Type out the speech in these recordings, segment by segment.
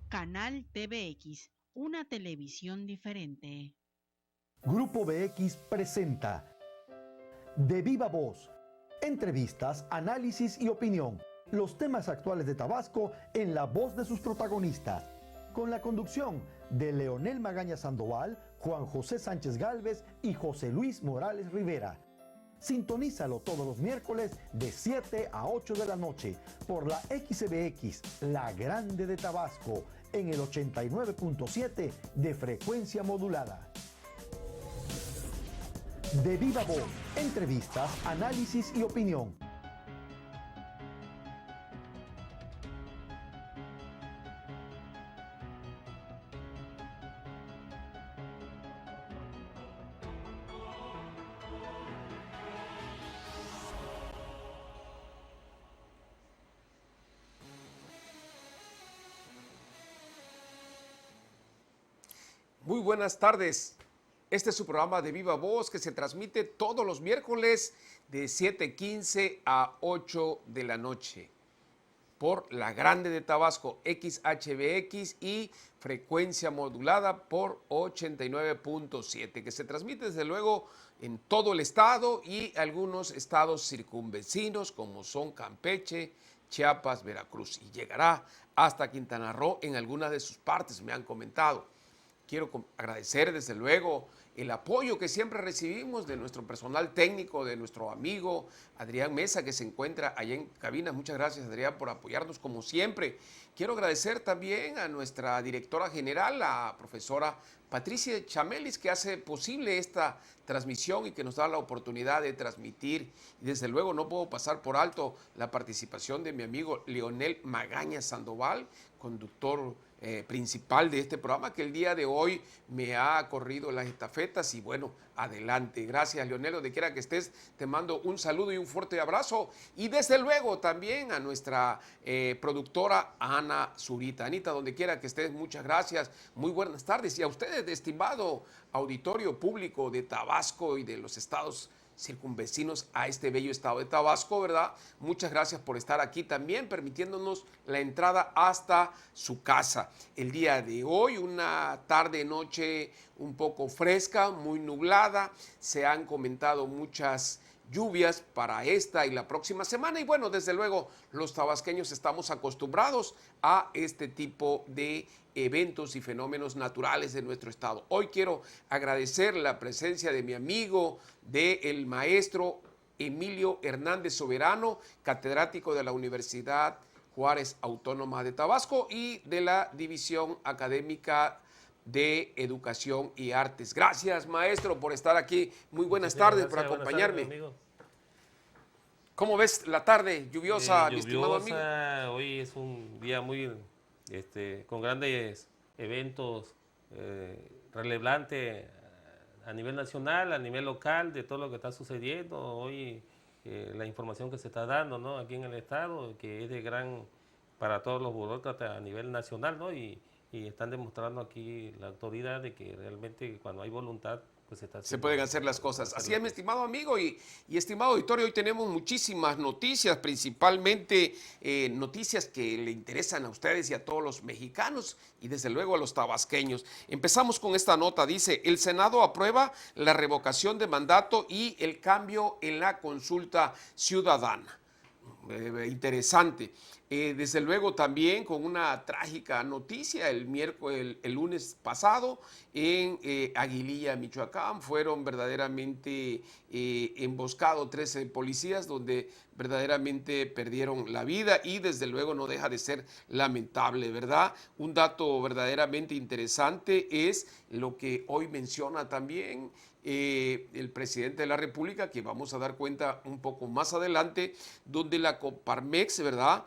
Canal TVX, una televisión diferente. Grupo BX presenta De Viva Voz, entrevistas, análisis y opinión. Los temas actuales de Tabasco en la voz de sus protagonistas. Con la conducción de Leonel Magaña Sandoval, Juan José Sánchez Gálvez y José Luis Morales Rivera. Sintonízalo todos los miércoles de 7 a 8 de la noche por la XBX, La Grande de Tabasco, en el 89.7 de frecuencia modulada. De Viva Voz, entrevistas, análisis y opinión. Muy buenas tardes. Este es su programa de Viva Voz que se transmite todos los miércoles de 7:15 a 8 de la noche por La Grande de Tabasco, XHBX y frecuencia modulada por 89.7, que se transmite desde luego en todo el estado y algunos estados circunvecinos como son Campeche, Chiapas, Veracruz, y llegará hasta Quintana Roo en algunas de sus partes, me han comentado. Quiero agradecer desde luego el apoyo que siempre recibimos de nuestro personal técnico, de nuestro amigo Adrián Mesa, que se encuentra allá en cabina. Muchas gracias, Adrián, por apoyarnos como siempre. Quiero agradecer también a nuestra directora general, la profesora Patricia Chamelis, que hace posible esta transmisión y que nos da la oportunidad de transmitir. Y desde luego no puedo pasar por alto la participación de mi amigo Leonel Magaña Sandoval, conductor principal de este programa, que el día de hoy me ha corrido las estafetas y bueno, adelante. Gracias, Leonel, donde quiera que estés, te mando un saludo y un fuerte abrazo. Y desde luego también a nuestra productora Ana Zurita. Anita, donde quiera que estés, muchas gracias, muy buenas tardes. Y a ustedes, estimado auditorio público de Tabasco y de los estados circunvecinos a este bello estado de Tabasco, ¿verdad? Muchas gracias por estar aquí también, permitiéndonos la entrada hasta su casa. El día de hoy, una tarde-noche un poco fresca, muy nublada, se han comentado muchas lluvias para esta y la próxima semana y bueno, desde luego los tabasqueños estamos acostumbrados a este tipo de eventos y fenómenos naturales de nuestro estado. Hoy quiero agradecer la presencia de mi amigo, del maestro Emilio Hernández Soberano, catedrático de la Universidad Juárez Autónoma de Tabasco y de la División Académica de Educación y Artes. Gracias, maestro, por estar aquí. Muy buenas tardes, por acompañarme. Buenas tardes, ¿cómo ves la tarde lluviosa, mi estimado amigo? Hoy es un día muy con grandes eventos relevantes a nivel nacional, a nivel local, de todo lo que está sucediendo. Hoy la información que se está dando, ¿no?, aquí en el estado, que es de gran para todos los burócratas a nivel nacional, ¿no? Y están demostrando aquí la autoridad de que realmente cuando hay voluntad, pues se pueden hacer las cosas. Así es, mi estimado amigo y estimado auditorio, hoy tenemos muchísimas noticias, principalmente noticias que le interesan a ustedes y a todos los mexicanos y desde luego a los tabasqueños. Empezamos con esta nota, dice, el Senado aprueba la revocación de mandato y el cambio en la consulta ciudadana. Interesante. Desde luego también con una trágica noticia, el lunes pasado en Aguililla, Michoacán, fueron verdaderamente emboscados 13 policías donde verdaderamente perdieron la vida y desde luego no deja de ser lamentable, ¿verdad? Un dato verdaderamente interesante es lo que hoy menciona también el presidente de la República, que vamos a dar cuenta un poco más adelante, donde la Coparmex, ¿verdad?,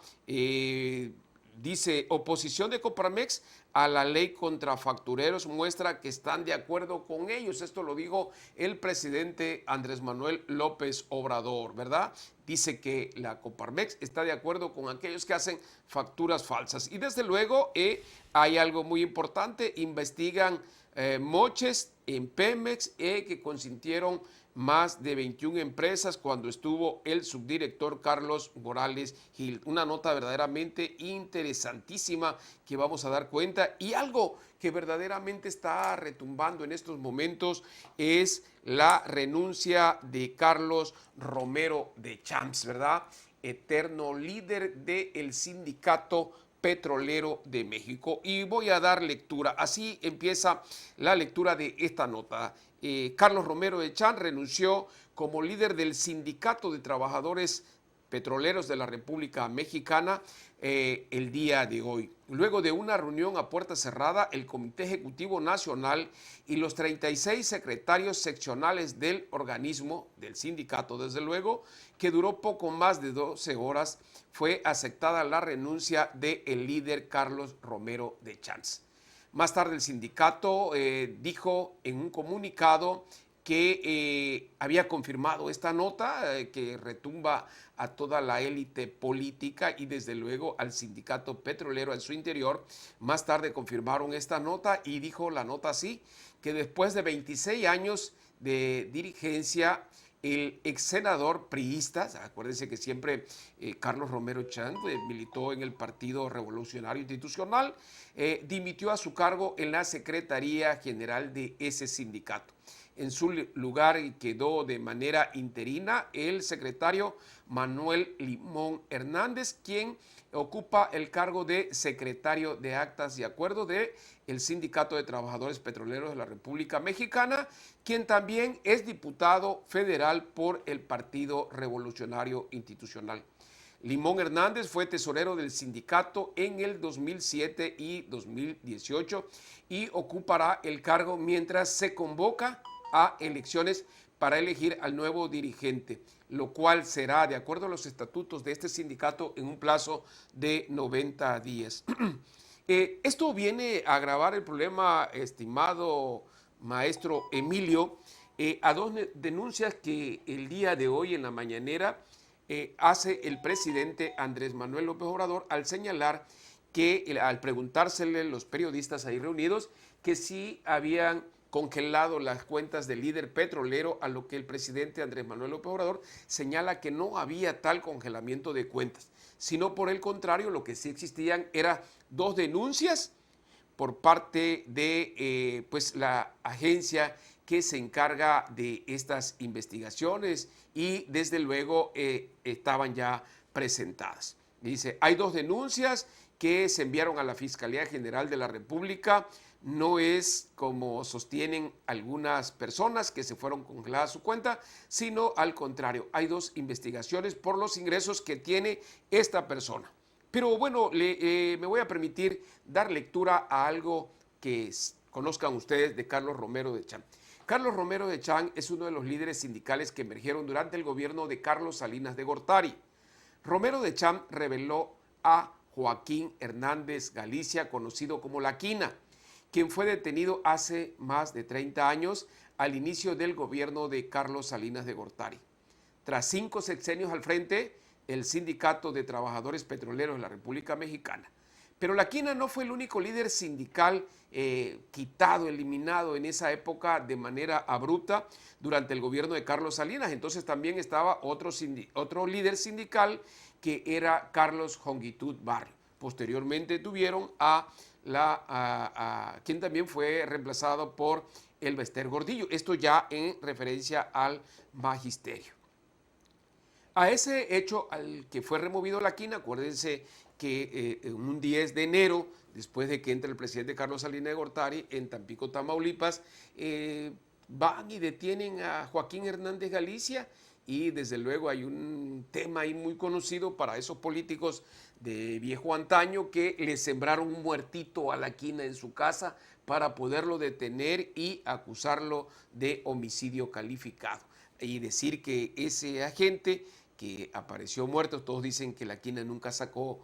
dice, oposición de Coparmex a la ley contra factureros muestra que están de acuerdo con ellos. Esto lo dijo el presidente Andrés Manuel López Obrador, ¿verdad? Dice que la Coparmex está de acuerdo con aquellos que hacen facturas falsas. Y desde luego hay algo muy importante, investigan moches en Pemex que consintieron más de 21 empresas cuando estuvo el subdirector Carlos Morales Gil. Una nota verdaderamente interesantísima que vamos a dar cuenta, y algo que verdaderamente está retumbando en estos momentos es la renuncia de Carlos Romero de Champs, ¿verdad? Eterno líder del sindicato petrolero de México. Y voy a dar lectura. Así empieza la lectura de esta nota. Carlos Romero de Champs renunció como líder del Sindicato de Trabajadores Petroleros de la República Mexicana el día de hoy. Luego de una reunión a puerta cerrada, el Comité Ejecutivo Nacional y los 36 secretarios seccionales del organismo, del sindicato desde luego, que duró poco más de 12 horas, fue aceptada la renuncia del líder Carlos Romero de Champs. Más tarde el sindicato dijo en un comunicado que había confirmado esta nota que retumba a toda la élite política y desde luego al sindicato petrolero en su interior. Más tarde confirmaron esta nota y dijo la nota así, que después de 26 años de dirigencia, el ex senador priista, acuérdense que siempre Carlos Romero Champs militó en el Partido Revolucionario Institucional, dimitió a su cargo en la Secretaría General de ese sindicato. En su lugar quedó de manera interina el secretario Manuel Limón Hernández, quien ocupa el cargo de secretario de Actas y Acuerdos del Sindicato de Trabajadores Petroleros de la República Mexicana, quien también es diputado federal por el Partido Revolucionario Institucional. Limón Hernández fue tesorero del sindicato en el 2007 y 2018 y ocupará el cargo mientras se convoca a elecciones para elegir al nuevo dirigente, lo cual será de acuerdo a los estatutos de este sindicato en un plazo de 90 días. Esto viene a agravar el problema, estimado maestro Emilio, a dos denuncias que el día de hoy en la mañanera hace el presidente Andrés Manuel López Obrador al señalar que al preguntársele los periodistas ahí reunidos que sí habían congelado las cuentas del líder petrolero, a lo que el presidente Andrés Manuel López Obrador señala que no había tal congelamiento de cuentas, sino por el contrario, lo que sí existían eran dos denuncias por parte de pues la agencia que se encarga de estas investigaciones y desde luego estaban ya presentadas. Dice, hay dos denuncias que se enviaron a la Fiscalía General de la República. No es como sostienen algunas personas que se fueron congeladas su cuenta, sino al contrario, hay dos investigaciones por los ingresos que tiene esta persona. Pero bueno, me voy a permitir dar lectura a algo que conozcan ustedes de Carlos Romero de Champs. Carlos Romero de Champs es uno de los líderes sindicales que emergieron durante el gobierno de Carlos Salinas de Gortari. Romero de Champs reveló a Joaquín Hernández Galicia, conocido como La Quina, quien fue detenido hace más de 30 años al inicio del gobierno de Carlos Salinas de Gortari. Tras 5 sexenios al frente, el Sindicato de Trabajadores Petroleros de la República Mexicana. Pero La Quina no fue el único líder sindical quitado, eliminado en esa época de manera abrupta durante el gobierno de Carlos Salinas. Entonces también estaba otro líder sindical que era Carlos Jongitud Barrio. Posteriormente tuvieron a quien también fue reemplazado por Elbester Gordillo. Esto ya en referencia al magisterio. A ese hecho al que fue removido La Quina, acuérdense que un 10 de enero, después de que entre el presidente Carlos Salinas de Gortari en Tampico, Tamaulipas, van y detienen a Joaquín Hernández Galicia y desde luego hay un tema ahí muy conocido para esos políticos de viejo antaño que le sembraron un muertito a La Quina en su casa para poderlo detener y acusarlo de homicidio calificado y decir que ese agente que apareció muerto, todos dicen que La Quina nunca sacó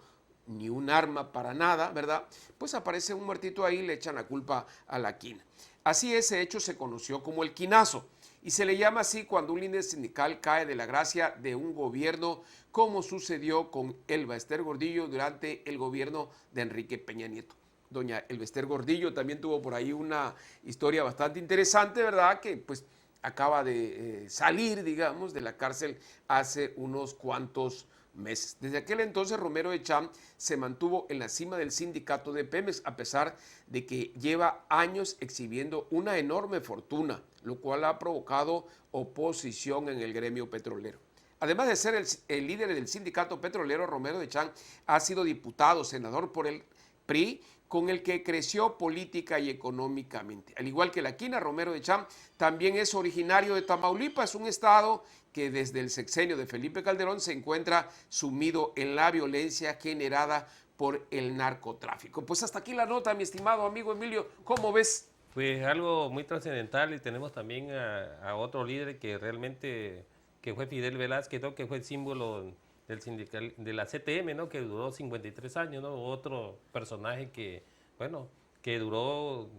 ni un arma para nada, ¿verdad? Pues aparece un muertito ahí y le echan la culpa a la quina. Así ese hecho se conoció como el quinazo y se le llama así cuando un líder sindical cae de la gracia de un gobierno, como sucedió con Elba Ester Gordillo durante el gobierno de Enrique Peña Nieto. Doña Elba Ester Gordillo también tuvo por ahí una historia bastante interesante, ¿verdad? Que pues acaba de salir, digamos, de la cárcel hace unos cuantos meses. Desde aquel entonces Romero Echam se mantuvo en la cima del sindicato de Pemex, a pesar de que lleva años exhibiendo una enorme fortuna, lo cual ha provocado oposición en el gremio petrolero. Además de ser el líder del sindicato petrolero, Romero Echam ha sido diputado, senador por el PRI, con el que creció política y económicamente. Al igual que la quina, Romero Echam también es originario de Tamaulipas, un estado que desde el sexenio de Felipe Calderón se encuentra sumido en la violencia generada por el narcotráfico. Pues hasta aquí la nota, mi estimado amigo Emilio, ¿cómo ves? Pues algo muy trascendental, y tenemos también a otro líder que realmente, que fue Fidel Velázquez, ¿no? Que fue el símbolo del sindical, de la CTM, ¿no? Que duró 53 años, ¿no? Otro personaje que, bueno, que duró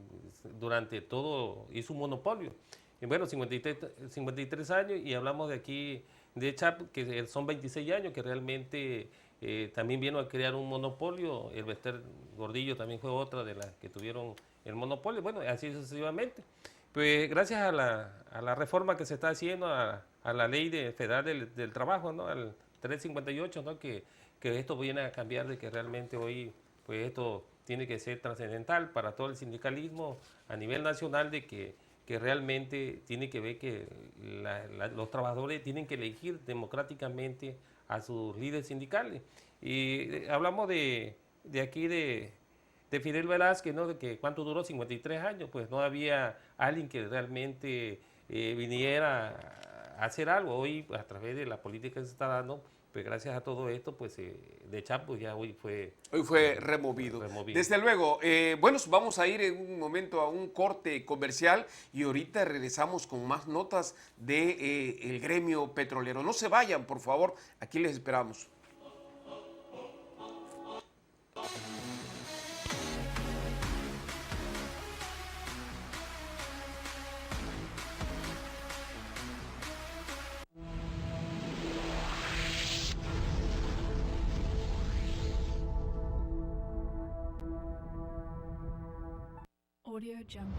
durante todo, hizo un monopolio. Y bueno, 53 años, y hablamos de aquí de Chap, que son 26 años, que realmente también vino a crear un monopolio. El Bester Gordillo también fue otra de las que tuvieron el monopolio, bueno, así sucesivamente. Pues gracias a la reforma que se está haciendo, a la ley federal del trabajo, ¿no? Al 358, ¿no? Que esto viene a cambiar, de que realmente hoy, pues esto tiene que ser trascendental para todo el sindicalismo a nivel nacional, de que realmente tiene que ver que los trabajadores tienen que elegir democráticamente a sus líderes sindicales. Y hablamos de aquí de Fidel Velázquez, ¿no? De que cuánto duró, 53 años, pues no había alguien que realmente viniera a hacer algo. Hoy, a través de la política que se está dando, pues gracias a todo esto, pues de Chap, pues ya hoy fue removido. Desde luego. Bueno, vamos a ir en un momento a un corte comercial y ahorita regresamos con más notas del gremio petrolero. No se vayan, por favor, aquí les esperamos. Audio Jungle.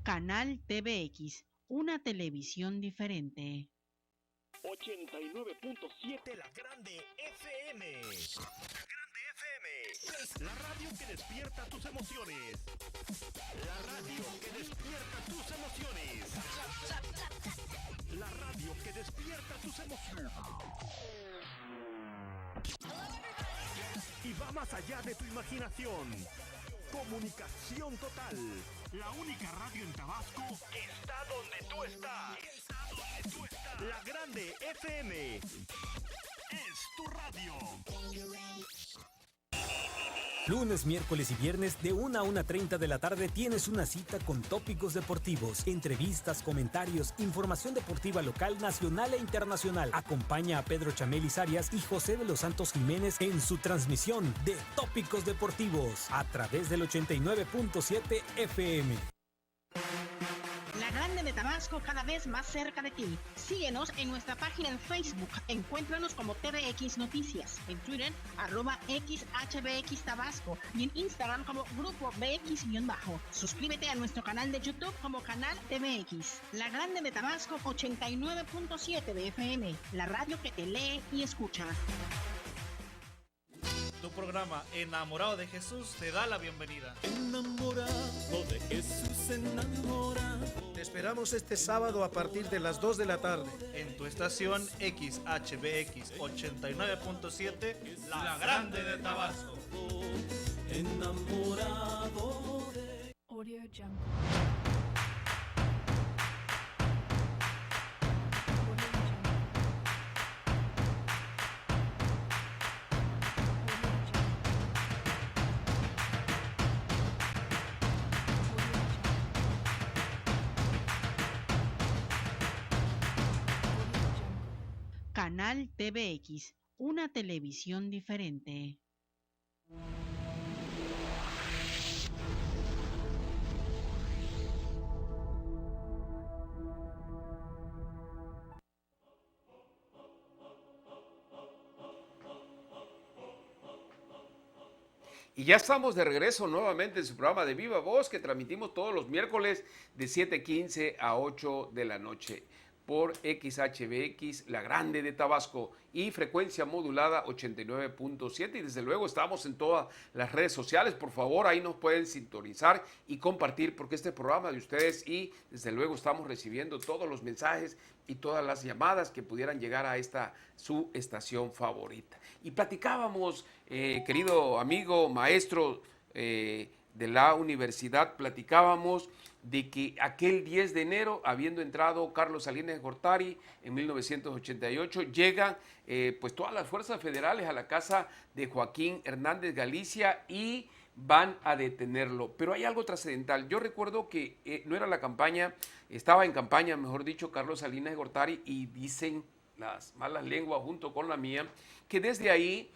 Canal TVX, una televisión diferente. 89.7 La Grande FM. La Grande FM. La radio que despierta tus emociones. La radio que despierta tus emociones. La radio que despierta tus emociones. Y va más allá de tu imaginación. Comunicación total. La única radio en Tabasco que está donde tú estás. La Grande FM es tu radio. Lunes, miércoles y viernes de 1 a 1:30 de la tarde tienes una cita con tópicos deportivos, entrevistas, comentarios, información deportiva local, nacional e internacional. Acompaña a Pedro Chamelis Arias y José de los Santos Jiménez en su transmisión de Tópicos Deportivos a través del 89.7 FM. La Grande de Tabasco, cada vez más cerca de ti. Síguenos en nuestra página en Facebook. Encuéntranos como TVX Noticias. En Twitter, @XHBX Tabasco. Y en Instagram como Grupo BX-. Suscríbete a nuestro canal de YouTube como Canal TVX. La Grande de Tabasco, 89.7 de FM. La radio que te lee y escucha. Tu programa Enamorado de Jesús te da la bienvenida. Enamorado de Jesús, enamorado. Te esperamos este sábado a partir de las 2 de la tarde. En tu estación XHBX 89.7, La Grande de Tabasco. Enamorado de... Audio Jungle. Audio Jungle. Canal TVX, una televisión diferente. Y ya estamos de regreso nuevamente en su programa de Viva Voz, que transmitimos todos los miércoles de 7:15 a 8 de la noche por XHBX, La Grande de Tabasco, y frecuencia modulada 89.7. Y desde luego estamos en todas las redes sociales. Por favor, ahí nos pueden sintonizar y compartir, porque este programa de ustedes, y desde luego estamos recibiendo todos los mensajes y todas las llamadas que pudieran llegar a esta su estación favorita. Y platicábamos, querido amigo, maestro de la universidad, platicábamos de que aquel 10 de enero, habiendo entrado Carlos Salinas de Gortari en 1988, llegan pues todas las fuerzas federales a la casa de Joaquín Hernández Galicia y van a detenerlo. Pero hay algo trascendental. Yo recuerdo que no era la campaña, estaba en campaña, mejor dicho, Carlos Salinas de Gortari, y dicen las malas lenguas junto con la mía, que desde ahí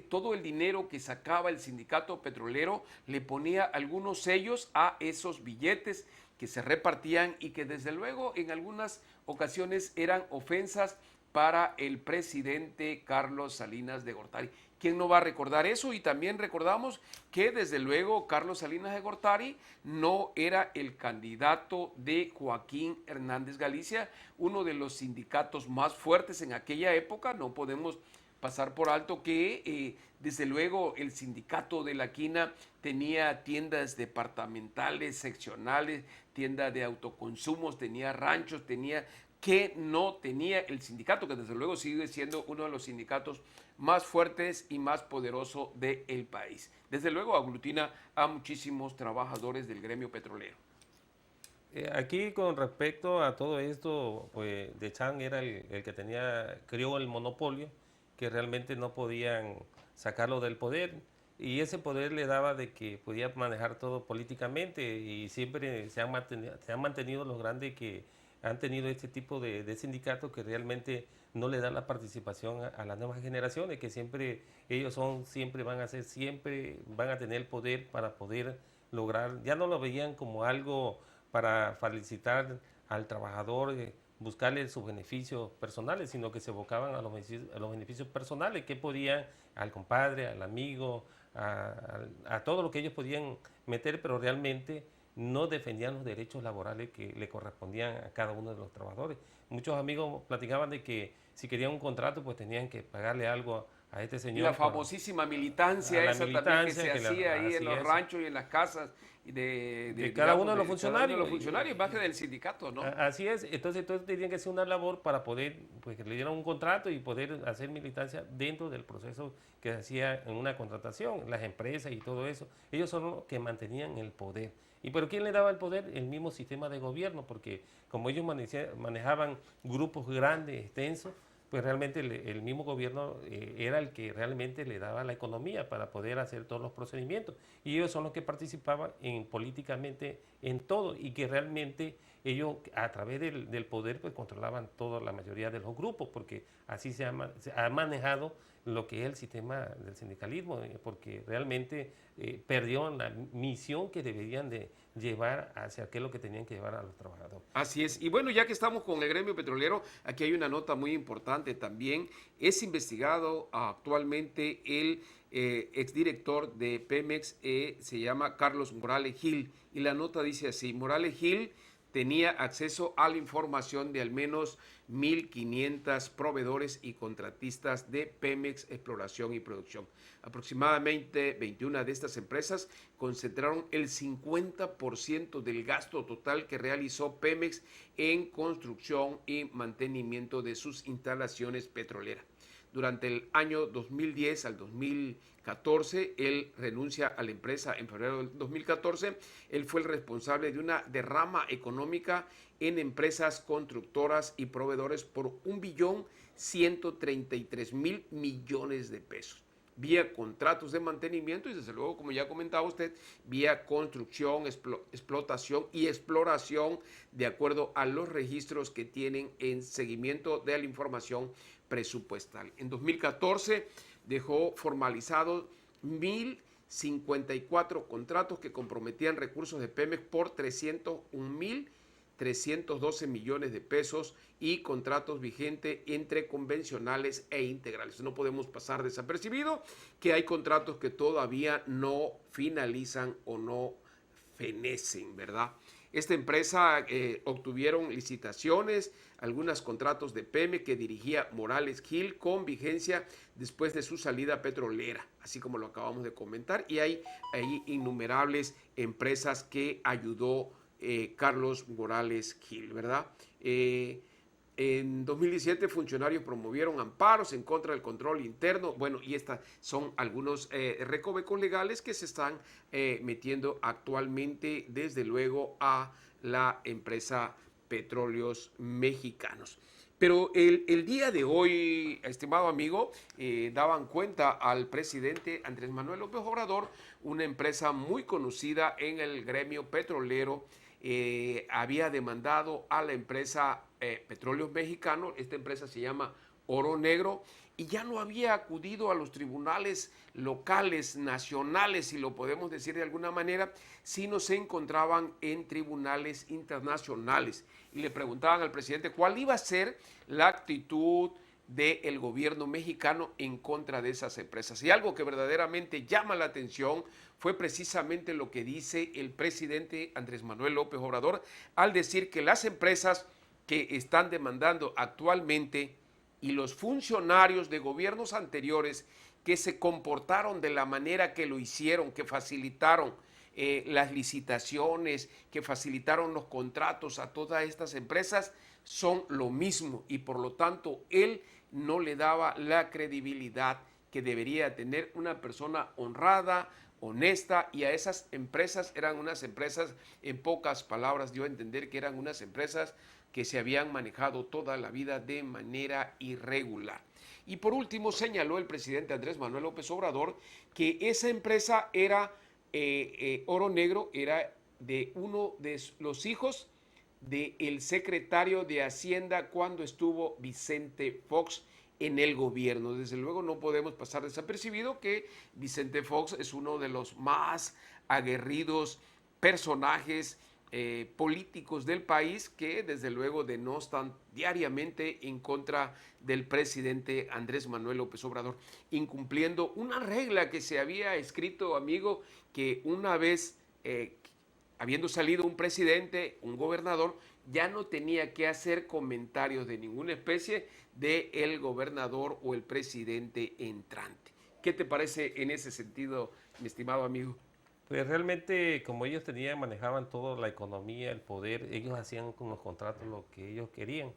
todo el dinero que sacaba el sindicato petrolero le ponía algunos sellos a esos billetes que se repartían y que desde luego en algunas ocasiones eran ofensas para el presidente Carlos Salinas de Gortari. ¿Quién no va a recordar eso? Y también recordamos que desde luego Carlos Salinas de Gortari no era el candidato de Joaquín Hernández Galicia, uno de los sindicatos más fuertes en aquella época. No podemos pasar por alto que desde luego el sindicato de la quina tenía tiendas departamentales, seccionales, tiendas de autoconsumos, tenía ranchos, tenía que no tenía el sindicato, que desde luego sigue siendo uno de los sindicatos más fuertes y más poderoso del país. Desde luego aglutina a muchísimos trabajadores del gremio petrolero. Aquí con respecto a todo esto, pues De Chan era el que creó el monopolio, que realmente no podían sacarlo del poder, y ese poder le daba de que podía manejar todo políticamente, y siempre se han mantenido los grandes que han tenido este tipo de sindicatos que realmente no le dan la participación a las nuevas generaciones, que siempre van a tener el poder para poder lograr. Ya no lo veían como algo para felicitar al trabajador, buscarle sus beneficios personales, sino que se abocaban a los beneficios personales que podían, al compadre, al amigo, a todo lo que ellos podían meter, pero realmente no defendían los derechos laborales que le correspondían a cada uno de los trabajadores. Muchos amigos platicaban de que si querían un contrato, pues tenían que pagarle algo a este señor. Y la famosísima militancia esa también que se hacía ahí en los ranchos y en las casas de cada uno de los funcionarios. De los funcionarios, más que del sindicato, ¿no? Así es, entonces tenían que hacer una labor para poder, pues que le dieran un contrato y poder hacer militancia dentro del proceso que se hacía en una contratación, las empresas y todo eso. Ellos son los que mantenían el poder. ¿Pero quién le daba el poder? El mismo sistema de gobierno, porque como ellos manejaban grupos grandes, extensos, pues realmente el mismo gobierno era el que realmente le daba la economía para poder hacer todos los procedimientos. Y ellos son los que participaban políticamente en todo, y que realmente ellos a través del poder pues controlaban toda la mayoría de los grupos, porque así se ha manejado lo que es el sistema del sindicalismo, porque realmente perdió la misión que deberían de llevar hacia qué es lo que tenían que llevar a los trabajadores. Así es. Y bueno, ya que estamos con el gremio petrolero, aquí hay una nota muy importante también. Es investigado actualmente el exdirector de Pemex, se llama Carlos Morales Gil, y la nota dice así: Morales Gil tenía acceso a la información de al menos 1.500 proveedores y contratistas de Pemex Exploración y Producción. Aproximadamente 21 de estas empresas concentraron el 50% del gasto total que realizó Pemex en construcción y mantenimiento de sus instalaciones petroleras. Durante el año 2010 al 2014, él renuncia a la empresa en febrero del 2014. Él fue el responsable de una derrama económica en empresas constructoras y proveedores por 1.133.000 millones de pesos. vía contratos de mantenimiento y desde luego, como ya comentaba usted, vía construcción, explotación y exploración de acuerdo a los registros que tienen en seguimiento de la información presupuestal. En 2014 dejó formalizado 1.054 contratos que comprometían recursos de Pemex por 301.312 millones de pesos y contratos vigentes entre convencionales e integrales. No podemos pasar desapercibido que hay contratos que todavía no finalizan o no fenecen, ¿verdad? Esta empresa obtuvieron licitaciones, algunos contratos de Pemex que dirigía Morales Gil con vigencia después de su salida petrolera, así como lo acabamos de comentar, y hay innumerables empresas que ayudó Carlos Morales Gil, ¿verdad? En 2017 funcionarios promovieron amparos en contra del control interno. Bueno, y estas son algunos recovecos legales que se están metiendo actualmente, desde luego, a la empresa Petróleos Mexicanos. Pero el día de hoy, estimado amigo, daban cuenta al presidente Andrés Manuel López Obrador, una empresa muy conocida en el gremio petrolero, había demandado a la empresa Petróleos Mexicanos. Esta empresa se llama Oro Negro y ya no había acudido a los tribunales locales, nacionales, si lo podemos decir de alguna manera, sino se encontraban en tribunales internacionales. Y le preguntaban al presidente cuál iba a ser la actitud del gobierno mexicano en contra de esas empresas. Y algo que verdaderamente llama la atención fue precisamente lo que dice el presidente Andrés Manuel López Obrador al decir que las empresas que están demandando actualmente y los funcionarios de gobiernos anteriores que se comportaron de la manera que lo hicieron, que facilitaron las licitaciones, que facilitaron los contratos a todas estas empresas, son lo mismo y por lo tanto él no le daba la credibilidad que debería tener una persona honrada, honesta, y a esas empresas eran unas empresas, en pocas palabras dio a entender que eran unas empresas que se habían manejado toda la vida de manera irregular. Y por último señaló el presidente Andrés Manuel López Obrador que esa empresa era, Oro Negro, era de uno de los hijos del secretario de Hacienda cuando estuvo Vicente Fox en el gobierno. Desde luego no podemos pasar desapercibido que Vicente Fox es uno de los más aguerridos personajes políticos del país que desde luego denostan diariamente en contra del presidente Andrés Manuel López Obrador, incumpliendo una regla que se había escrito, amigo, que una vez habiendo salido un presidente, un gobernador, ya no tenía que hacer comentarios de ninguna especie del gobernador o el presidente entrante. ¿Qué te parece en ese sentido, mi estimado amigo? Pues realmente, como ellos manejaban toda la economía, el poder, ellos hacían con los contratos lo que ellos querían.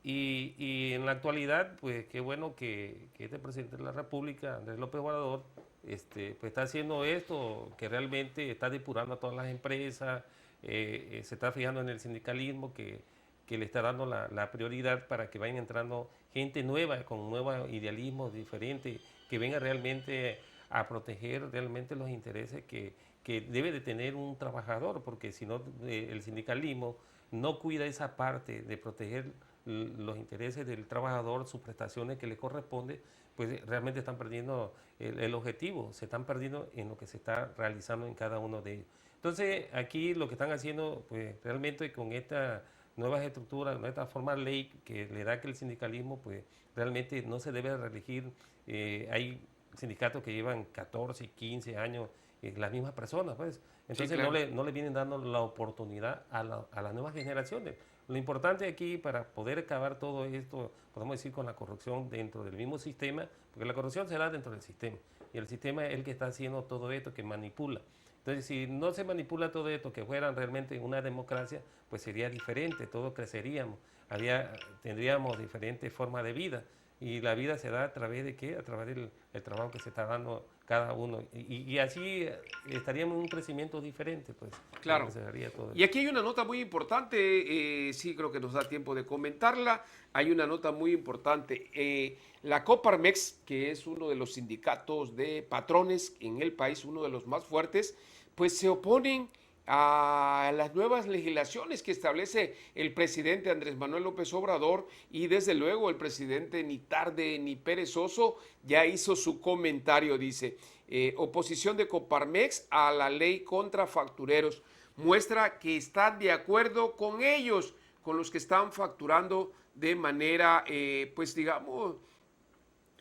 Y en la actualidad, pues qué bueno que este presidente de la República, Andrés López Obrador, pues está haciendo esto, que realmente está depurando a todas las empresas, se está fijando en el sindicalismo, que le está dando la prioridad para que vayan entrando gente nueva, con nuevos idealismos diferentes, que venga realmente a proteger realmente los intereses que debe de tener un trabajador, porque si no, el sindicalismo no cuida esa parte de proteger los intereses del trabajador, sus prestaciones que le corresponde, pues realmente están perdiendo el objetivo, se están perdiendo en lo que se está realizando en cada uno de ellos. Entonces, aquí lo que están haciendo, pues realmente con esta nuevas estructuras, esta forma de ley que le da que el sindicalismo, pues realmente no se debe reelegir. Hay sindicatos que llevan 14, 15 años, las mismas personas, pues. Entonces sí, claro, no le vienen dando la oportunidad a las nuevas generaciones. Lo importante aquí, para poder acabar todo esto, podemos decir, con la corrupción dentro del mismo sistema, porque la corrupción se da dentro del sistema, y el sistema es el que está haciendo todo esto, que manipula. Entonces, si no se manipula todo esto, que fuera realmente una democracia, pues sería diferente, todos creceríamos, tendríamos diferentes formas de vida. Y la vida se da a través de ¿qué? A través del trabajo que se está dando cada uno. Y así estaríamos en un crecimiento diferente, pues. Claro. Se daría todo. Y aquí hay una nota muy importante, sí creo que nos da tiempo de comentarla. Hay una nota muy importante. La Coparmex, que es uno de los sindicatos de patrones en el país, uno de los más fuertes, pues se oponen a las nuevas legislaciones que establece el presidente Andrés Manuel López Obrador, y desde luego el presidente ni tarde ni perezoso ya hizo su comentario. Dice, oposición de Coparmex a la ley contra factureros, muestra que están de acuerdo con ellos, con los que están facturando de manera, pues digamos,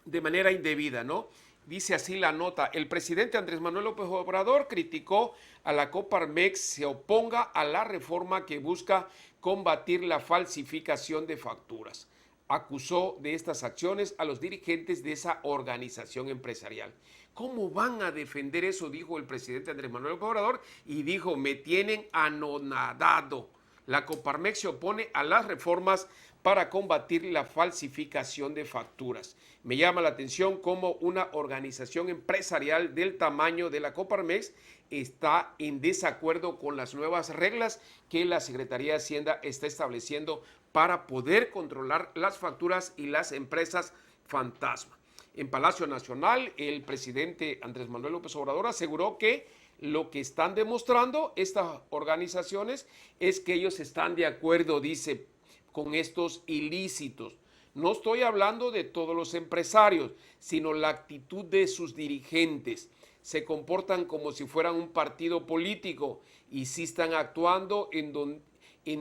de manera indebida, ¿no? Dice así la nota: el presidente Andrés Manuel López Obrador criticó a la Coparmex se oponga a la reforma que busca combatir la falsificación de facturas. Acusó de estas acciones a los dirigentes de esa organización empresarial. ¿Cómo van a defender eso?, dijo el presidente Andrés Manuel López Obrador, y dijo, me tienen anonadado. La Coparmex se opone a las reformas para combatir la falsificación de facturas. Me llama la atención cómo una organización empresarial del tamaño de la Coparmex está en desacuerdo con las nuevas reglas que la Secretaría de Hacienda está estableciendo para poder controlar las facturas y las empresas fantasma. En Palacio Nacional, el presidente Andrés Manuel López Obrador aseguró que lo que están demostrando estas organizaciones es que ellos están de acuerdo, dice, con estos ilícitos. No estoy hablando de todos los empresarios, sino la actitud de sus dirigentes. Se comportan como si fueran un partido político y sí están actuando en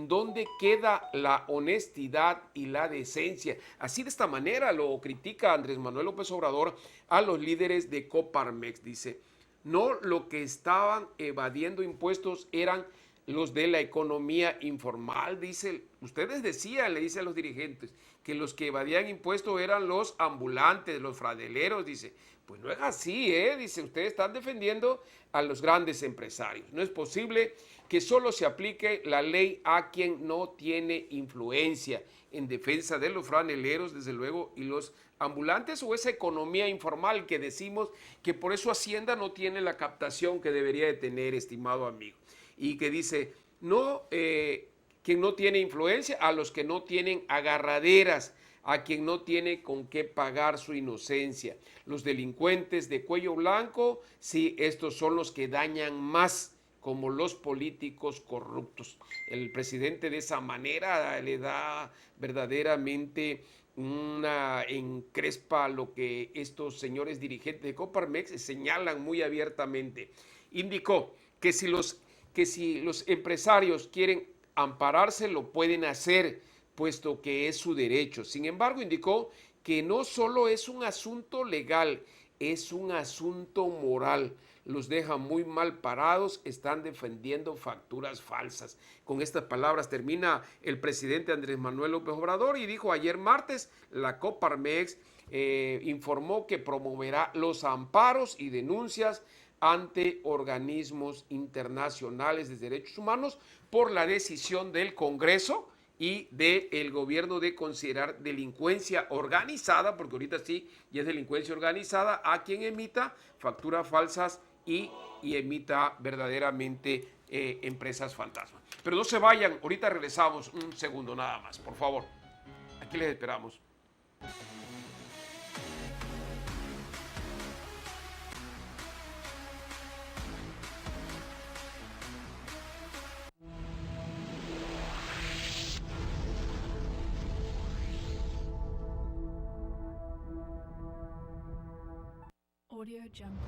donde queda la honestidad y la decencia. Así, de esta manera lo critica Andrés Manuel López Obrador a los líderes de Coparmex. Dice, no, lo que estaban evadiendo impuestos eran los de la economía informal. Dice, ustedes decían, le dice a los dirigentes, que los que evadían impuestos eran los ambulantes, los franeleros. Dice, pues no es así, dice, ustedes están defendiendo a los grandes empresarios. No es posible que solo se aplique la ley a quien no tiene influencia, en defensa de los franeleros, desde luego, y los ambulantes, o esa economía informal que decimos que por eso Hacienda no tiene la captación que debería de tener, estimado amigo. Y que dice, no, quien no tiene influencia, a los que no tienen agarraderas, a quien no tiene con qué pagar su inocencia. Los delincuentes de cuello blanco, sí, estos son los que dañan más, como los políticos corruptos. El presidente de esa manera le da verdaderamente una encrespa a lo que estos señores dirigentes de Coparmex señalan muy abiertamente. Indicó que si los empresarios quieren ampararse, lo pueden hacer, puesto que es su derecho. Sin embargo, indicó que no solo es un asunto legal, es un asunto moral. Los deja muy mal parados, están defendiendo facturas falsas. Con estas palabras termina el presidente Andrés Manuel López Obrador, y dijo ayer martes, la Coparmex informó que promoverá los amparos y denuncias ante organismos internacionales de derechos humanos por la decisión del Congreso y del gobierno de considerar delincuencia organizada, porque ahorita sí ya es delincuencia organizada, a quien emita facturas falsas y emita verdaderamente empresas fantasmas. Pero no se vayan, ahorita regresamos, un segundo nada más, por favor. Aquí les esperamos. Audio Jungle.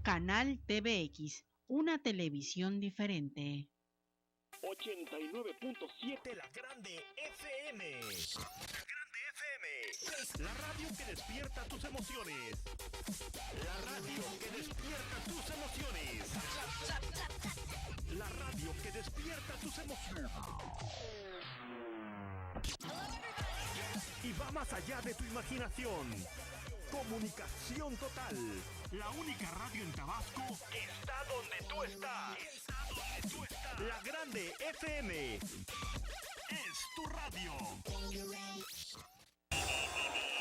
Canal TVX, una televisión diferente. 89.7 La Grande FM. La Grande FM. La radio que despierta tus emociones. La radio que despierta tus emociones. La radio que despierta tus emociones. más allá de tu imaginación. Comunicación total. La única radio en Tabasco que está donde tú estás. La Grande FM. Es tu radio.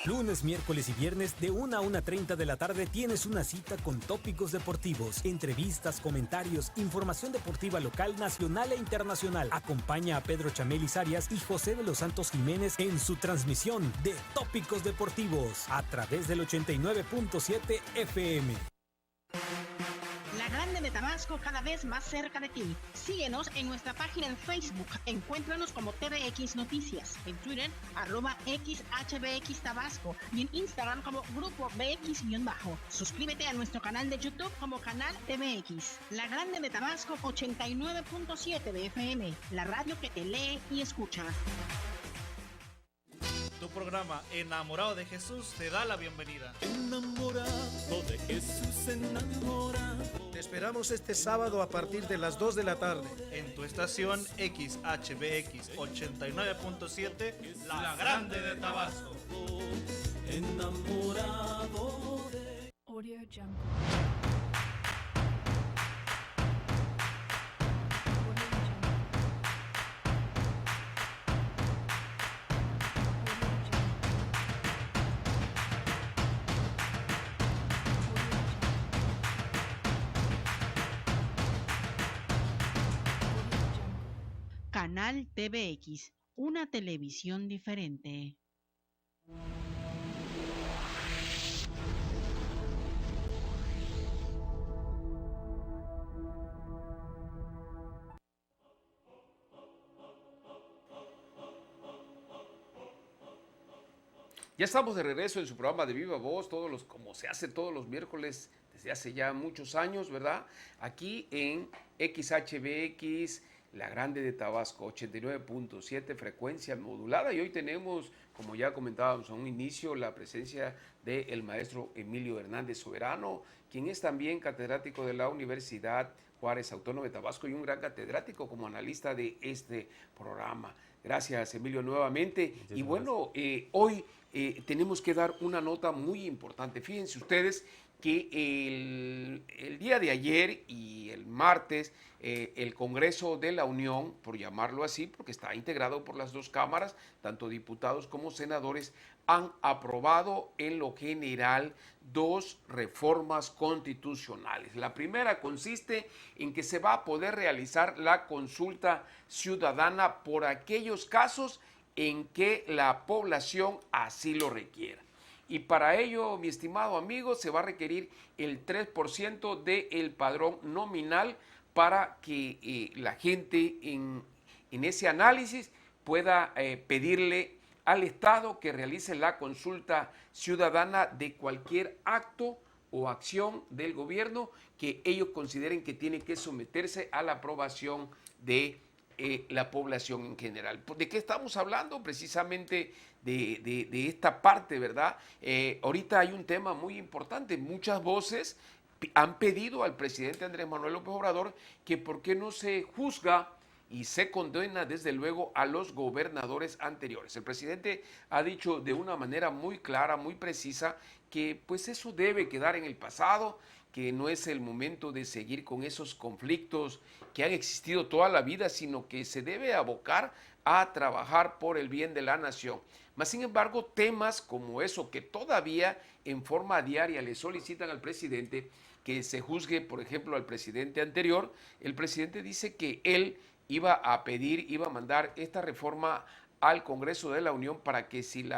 Lunes, miércoles y viernes de 1 a 1:30 de la tarde tienes una cita con tópicos deportivos, entrevistas, comentarios, información deportiva local, nacional e internacional. Acompaña a Pedro Chamelis Arias y José de los Santos Jiménez en su transmisión de Tópicos Deportivos a través del 89.7 FM. La Grande de Tabasco cada vez más cerca de ti. Síguenos en nuestra página en Facebook. Encuéntranos como TVX Noticias. En Twitter, @XHBX Tabasco. Y en Instagram como Grupo BX-. Suscríbete a nuestro canal de YouTube como Canal TVX. La Grande de Tabasco 89.7 de FM. La radio que te lee y escucha. Tu programa Enamorado de Jesús te da la bienvenida. Enamorado de Jesús, enamorado. Te esperamos este sábado a partir de las 2 de la tarde. En tu estación XHBX 89.7, La Grande de Tabasco. Enamorado de... Audio Jungle. Canal TVX, una televisión diferente. Ya estamos de regreso en su programa de Viva Voz, como se hace todos los miércoles desde hace ya muchos años, ¿verdad? Aquí en XHBX, La Grande de Tabasco, 89.7, frecuencia modulada. Y hoy tenemos, como ya comentábamos a un inicio, la presencia del maestro Emilio Hernández Soberano, quien es también catedrático de la Universidad Juárez Autónoma de Tabasco y un gran catedrático como analista de este programa. Gracias, Emilio, nuevamente. Y bueno, hoy tenemos que dar una nota muy importante. Fíjense ustedes que el día de ayer y el martes, el Congreso de la Unión, por llamarlo así, porque está integrado por las dos cámaras, tanto diputados como senadores, han aprobado en lo general 2 reformas constitucionales. La primera consiste en que se va a poder realizar la consulta ciudadana por aquellos casos en que la población así lo requiera. Y para ello, mi estimado amigo, se va a requerir el 3% del padrón nominal para que la gente en ese análisis pueda pedirle al Estado que realice la consulta ciudadana de cualquier acto o acción del gobierno que ellos consideren que tiene que someterse a la aprobación de la población en general. ¿De qué estamos hablando? Precisamente de esta parte, ¿verdad? Ahorita hay un tema muy importante. Muchas voces han pedido al presidente Andrés Manuel López Obrador que por qué no se juzga y se condena desde luego a los gobernadores anteriores. El presidente ha dicho de una manera muy clara, muy precisa, que pues eso debe quedar en el pasado, que no es el momento de seguir con esos conflictos que han existido toda la vida, sino que se debe abocar a trabajar por el bien de la nación. Mas, sin embargo, temas como eso que todavía en forma diaria le solicitan al presidente que se juzgue, por ejemplo, al presidente anterior, el presidente dice que él iba a mandar esta reforma al Congreso de la Unión para que si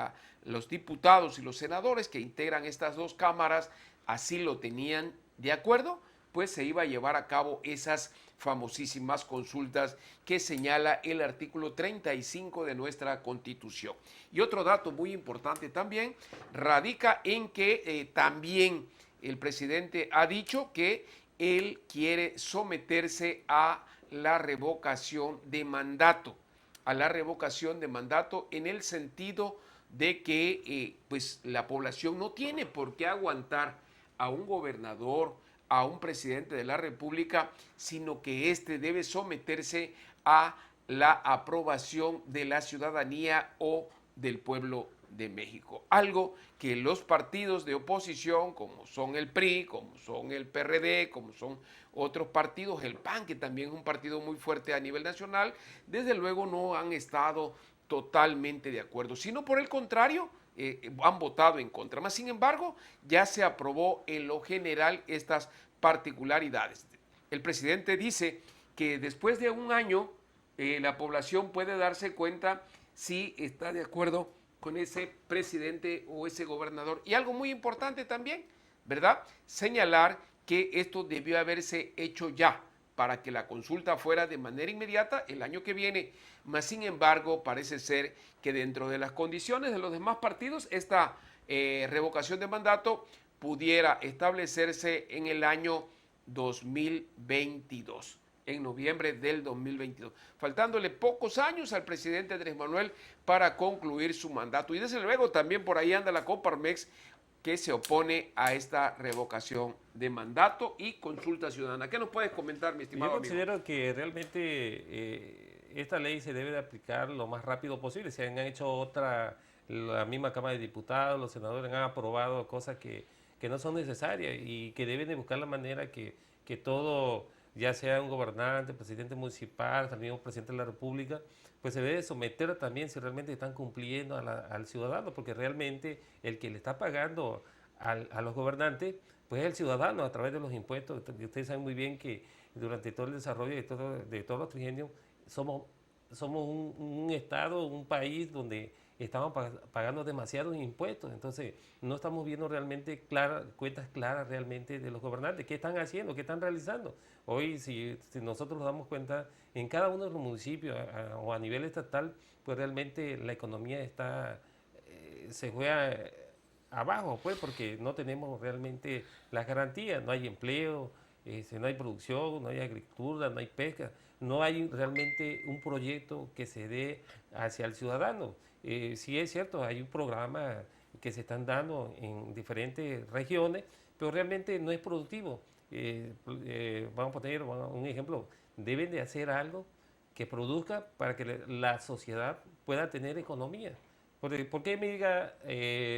los diputados y los senadores que integran estas dos cámaras así lo tenían de acuerdo, pues se iba a llevar a cabo esas famosísimas consultas que señala el artículo 35 de nuestra Constitución. Y otro dato muy importante también radica en que también el presidente ha dicho que él quiere someterse a la revocación de mandato, en el sentido de que pues la población no tiene por qué aguantar a un gobernador, a un presidente de la República, sino que éste debe someterse a la aprobación de la ciudadanía o del pueblo de México. Algo que los partidos de oposición, como son el PRI, como son el PRD, como son otros partidos, el PAN, que también es un partido muy fuerte a nivel nacional, desde luego no han estado totalmente de acuerdo, sino por el contrario, han votado en contra. Mas, sin embargo, ya se aprobó en lo general estas particularidades. El presidente dice que después de un año la población puede darse cuenta si está de acuerdo con ese presidente o ese gobernador. Y algo muy importante también, ¿verdad? Señalar que esto debió haberse hecho ya para que la consulta fuera de manera inmediata el año que viene. Mas, sin embargo, parece ser que dentro de las condiciones de los demás partidos, esta revocación de mandato pudiera establecerse en el año 2022, en noviembre del 2022, faltándole pocos años al presidente Andrés Manuel para concluir su mandato. Y desde luego también por ahí anda la Coparmex, que se opone a esta revocación de mandato y consulta ciudadana. ¿Qué nos puedes comentar, mi estimado Yo amigo? considero que realmente esta ley se debe de aplicar lo más rápido posible. Se han hecho la misma Cámara de Diputados, los senadores han aprobado cosas que no son necesarias y que deben de buscar la manera que todo, ya sea un gobernante, presidente municipal, también un presidente de la República, pues se debe someter también si realmente están cumpliendo al ciudadano, porque realmente el que le está pagando a los gobernantes, pues es el ciudadano a través de los impuestos. Ustedes saben muy bien que durante todo el desarrollo de todos los trigenios somos un estado, un país donde estamos pagando demasiados impuestos, entonces no estamos viendo realmente cuentas claras realmente de los gobernantes, qué están haciendo, qué están realizando. Hoy, si nosotros nos damos cuenta, en cada uno de los municipios o a nivel estatal, pues realmente la economía se juega abajo, pues, porque no tenemos realmente las garantías, no hay empleo, no hay producción, no hay agricultura, no hay pesca, no hay realmente un proyecto que se dé hacia el ciudadano. Sí es cierto, hay un programa que se están dando en diferentes regiones, pero realmente no es productivo. Vamos a poner un ejemplo, deben de hacer algo que produzca para que la sociedad pueda tener economía. ¿Por qué me diga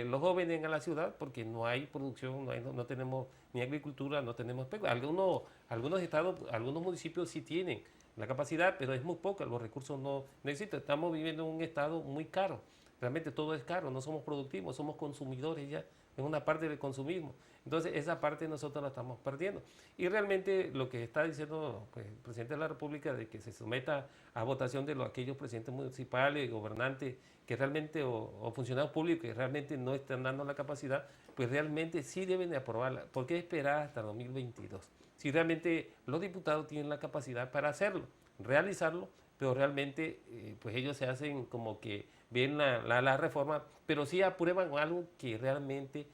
los jóvenes a la ciudad? Porque no hay producción, no tenemos ni agricultura, no tenemos pesca. Algunos estados, algunos municipios sí tienen la capacidad, pero es muy poca, los recursos no existen. Estamos viviendo en un estado muy caro, realmente todo es caro, no somos productivos, somos consumidores ya, es una parte del consumismo. Entonces esa parte nosotros la estamos perdiendo. Y realmente lo que está diciendo pues, el presidente de la República de que se someta a votación de aquellos presidentes municipales, gobernantes, que realmente, o funcionarios públicos que realmente no están dando la capacidad, pues realmente sí deben de aprobarla. ¿Por qué esperar hasta 2022? Si realmente los diputados tienen la capacidad para hacerlo, realizarlo, pero realmente pues ellos se hacen como que ven la reforma, pero sí aprueban algo que realmente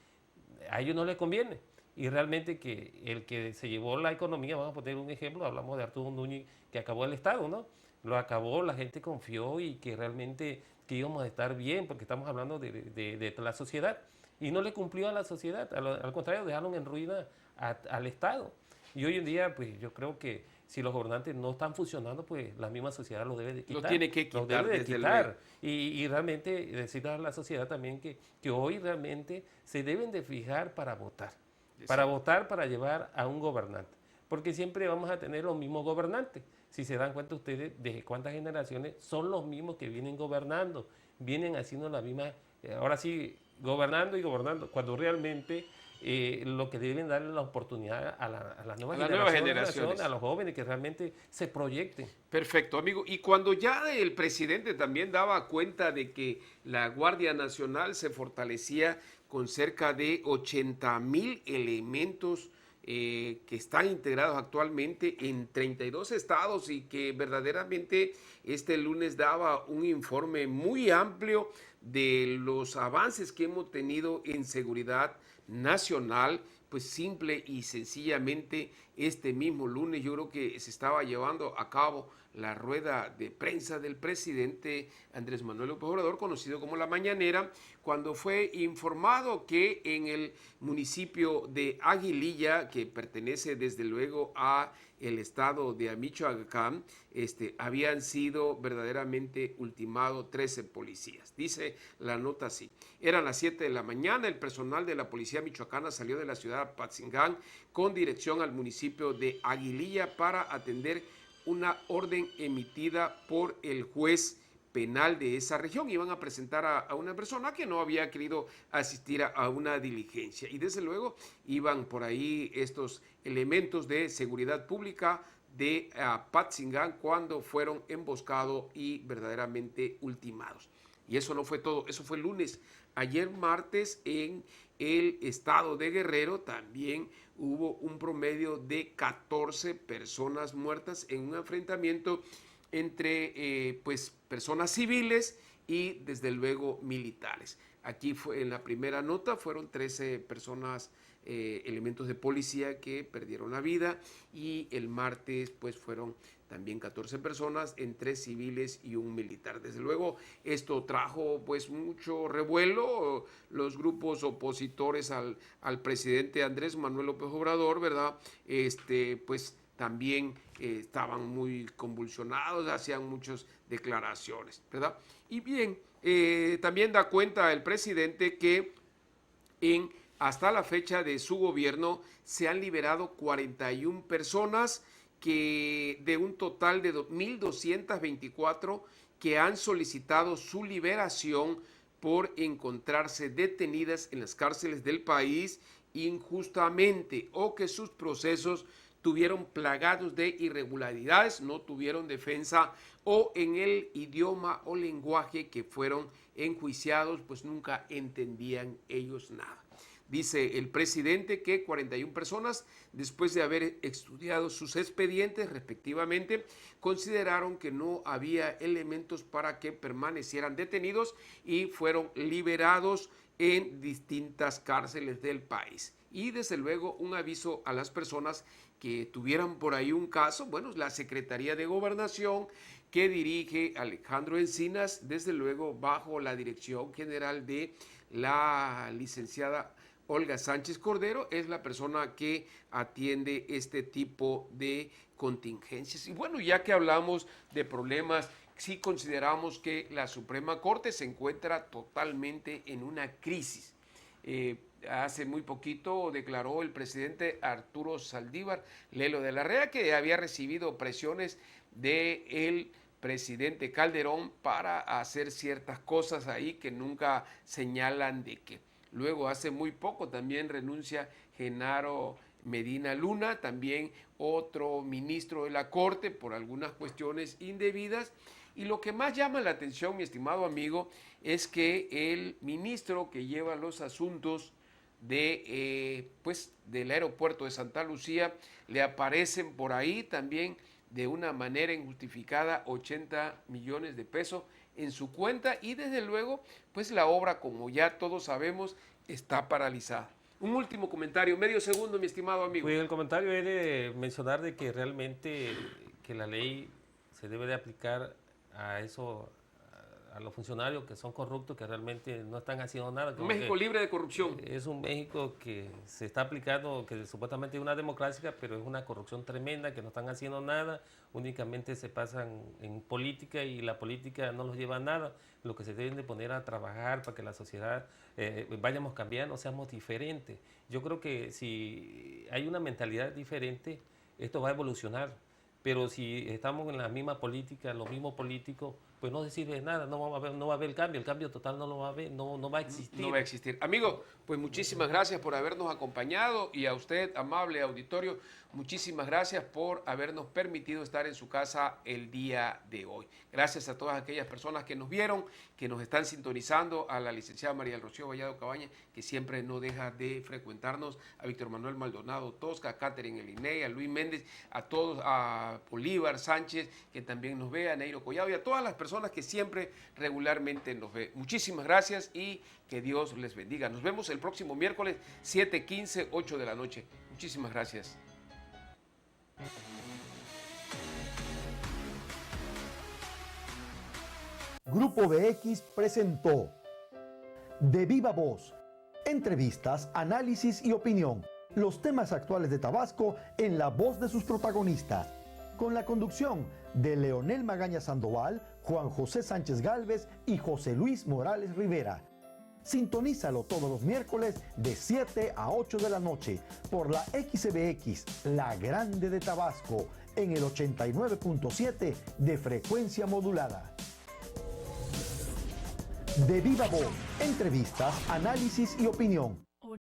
a ellos no les conviene. Y realmente que el que se llevó la economía, vamos a poner un ejemplo, hablamos de Arturo Núñez, que acabó el Estado, ¿no? Lo acabó, la gente confió y que realmente que íbamos a estar bien, porque estamos hablando de la sociedad. Y no le cumplió a la sociedad, al contrario, dejaron en ruina al Estado. Y hoy en día, pues yo creo que si los gobernantes no están funcionando, pues la misma sociedad los debe de quitar. Lo tiene que quitar, los debe de desde quitar. luego. Y realmente decirle a la sociedad también que hoy realmente se deben de fijar para votar. Para votar, para llevar a un gobernante. Porque siempre vamos a tener los mismos gobernantes. Si se dan cuenta ustedes de cuántas generaciones son los mismos que vienen gobernando. Vienen haciendo la misma, ahora sí, gobernando y gobernando. Cuando realmente lo que deben darle la oportunidad a las nuevas generaciones, a los jóvenes que realmente se proyecten. Perfecto, amigo. Y cuando ya el presidente también daba cuenta de que la Guardia Nacional se fortalecía con cerca de 80,000 elementos que están integrados actualmente en 32 estados y que verdaderamente este lunes daba un informe muy amplio de los avances que hemos tenido en seguridad nacional, pues simple y sencillamente este mismo lunes yo creo que se estaba llevando a cabo la rueda de prensa del presidente Andrés Manuel López Obrador, conocido como La Mañanera, cuando fue informado que en el municipio de Aguililla, que pertenece desde luego a el estado de Michoacán, habían sido verdaderamente ultimados 13 policías. Dice la nota así: eran las 7 de la mañana, el personal de la policía michoacana salió de la ciudad de Apatzingán con dirección al municipio de Aguililla para atender una orden emitida por el juez penal de esa región. Iban a presentar a una persona que no había querido asistir a una diligencia, y desde luego iban por ahí estos elementos de seguridad pública de Apatzingán cuando fueron emboscados y verdaderamente ultimados. Y eso no fue todo, eso fue el lunes. Ayer martes en el estado de Guerrero también hubo un promedio de 14 personas muertas en un enfrentamiento entre personas civiles y desde luego militares. Aquí fue en la primera nota, fueron 13 personas, elementos de policía que perdieron la vida, y el martes pues fueron también 14 personas, entre civiles y un militar. Desde luego esto trajo pues mucho revuelo. Los grupos opositores al presidente Andrés Manuel López Obrador, ¿verdad? Pues también estaban muy convulsionados, hacían muchas declaraciones, ¿verdad? Y bien, también da cuenta el presidente que hasta la fecha de su gobierno se han liberado 41 personas, que de un total de 2.224 que han solicitado su liberación por encontrarse detenidas en las cárceles del país injustamente, o que sus procesos tuvieron plagados de irregularidades, no tuvieron defensa, o en el idioma o lenguaje que fueron enjuiciados, pues nunca entendían ellos nada. Dice el presidente que 41 personas, después de haber estudiado sus expedientes respectivamente, consideraron que no había elementos para que permanecieran detenidos y fueron liberados en distintas cárceles del país. Y desde luego un aviso a las personas que tuvieran por ahí un caso. Bueno, la Secretaría de Gobernación, que dirige Alejandro Encinas, desde luego bajo la dirección general de la licenciada Olga Sánchez Cordero, es la persona que atiende este tipo de contingencias. Y bueno, ya que hablamos de problemas, sí consideramos que la Suprema Corte se encuentra totalmente en una crisis. Hace muy poquito declaró el presidente Arturo Saldívar Lelo de la Rea que había recibido presiones del presidente Calderón para hacer ciertas cosas ahí que nunca señalan de qué. Luego, hace muy poco también renuncia Genaro Medina Luna, también otro ministro de la Corte, por algunas cuestiones indebidas. Y lo que más llama la atención, mi estimado amigo, es que el ministro que lleva los asuntos del aeropuerto de Santa Lucía, le aparecen por ahí también de una manera injustificada 80 millones de pesos en su cuenta, y desde luego pues la obra, como ya todos sabemos, está paralizada. Un último comentario, medio segundo, mi estimado amigo. Pues el comentario es de mencionar de que realmente que la ley se debe de aplicar a eso, a los funcionarios que son corruptos, que realmente no están haciendo nada. Un México libre de corrupción. Es un México que se está aplicando, que supuestamente es una democracia, pero es una corrupción tremenda, que no están haciendo nada, únicamente se pasan en política y la política no los lleva a nada. Lo que se deben de poner a trabajar para que la sociedad vayamos cambiando, seamos diferentes. Yo creo que si hay una mentalidad diferente, esto va a evolucionar. Pero si estamos en la misma política, los mismos políticos, pues no sirve de nada, no va a haber el cambio total no lo va a haber, no va a existir. No va a existir. Amigo, pues muchísimas gracias por habernos acompañado, y a usted, amable auditorio, muchísimas gracias por habernos permitido estar en su casa el día de hoy. Gracias a todas aquellas personas que nos vieron, que nos están sintonizando, a la licenciada María del Rocío Vallado Cabaña, que siempre no deja de frecuentarnos, a Víctor Manuel Maldonado Tosca, a Catherine Eliney, a Luis Méndez, a todos, a Bolívar Sánchez, que también nos ve, a Neiro Collado, y a todas las personas que siempre regularmente nos ve. Muchísimas gracias y que Dios les bendiga. Nos vemos el próximo miércoles, 7:15, 8 de la noche. Muchísimas gracias. Grupo BX presentó De Viva Voz, entrevistas, análisis y opinión. Los temas actuales de Tabasco en la voz de sus protagonistas. Con la conducción de Leonel Magaña Sandoval, Juan José Sánchez Gálvez y José Luis Morales Rivera. Sintonízalo todos los miércoles de 7 a 8 de la noche por la XBX, la Grande de Tabasco, en el 89.7 de frecuencia modulada. De Viva Voz, entrevistas, análisis y opinión.